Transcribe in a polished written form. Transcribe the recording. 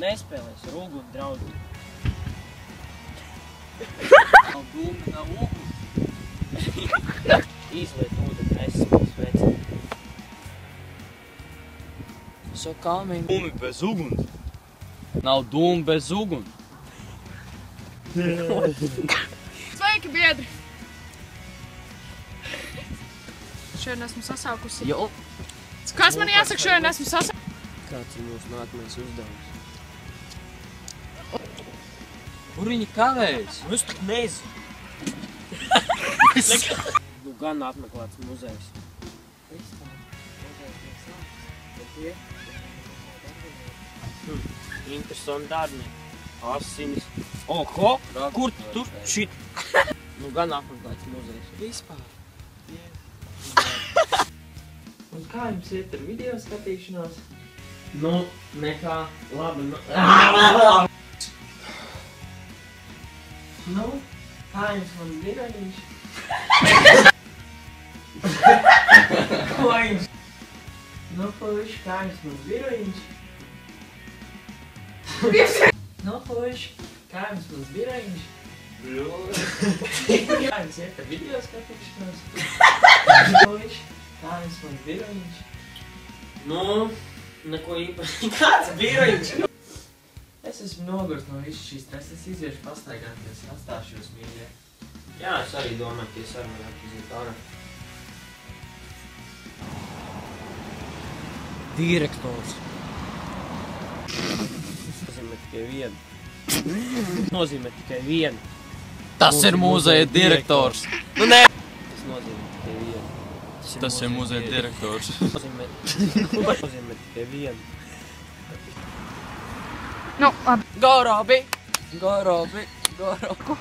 Nespēlēs ar uguni, draugi. Nav dūmi, nav uguns. Izliet ūdeni, es sveci. So calming. Dūmi bez uguns. Nav dūmi bez uguns. Sveiki, biedri! Šodien esmu sasaukusi. Jo. Kas man jāsaka šodien esmu sasaukusi? Kāds ir mūsu nākamais uzdevums? Kur viņi kavējas? Es tak nezinu. Nu gan apmeklēts muzejs. Interesanti darbinieki. Asinis. Oho! Kur tu tur? Šit. Nu gan apmeklēts muzejs. Vispār. Un kā jums iet ar video skatīšanos? Nu, nekā labi. Nu, kā jums man birojiņš? Ko jums? Nu, puiši, kā jums man birojiņš? Nu, puiši, kā jums mans birojiņš? Kā jums iet ar video skatīšanos? Puiši, kā jums mans birojiņš? Nu, neko īpaši. Kāds birojiņš? Es esmu nogurs no visu šīs stresa, es iziešu pastaigāties, atstāšu jūs mīļie. Jā, es arī domāju, ka es arī varētu iziet ārā. Direktors. Nozīmē tikai vienu. Nozīmē tikai vienu. Tas ir muzeja direktors. Nu nē! Tas nozīmē tikai vienu. Tas ir muzeja direktors. Nozīmē tikai vienu. Nu, labi. Go, Robi! Go, Robi! Go, Robi!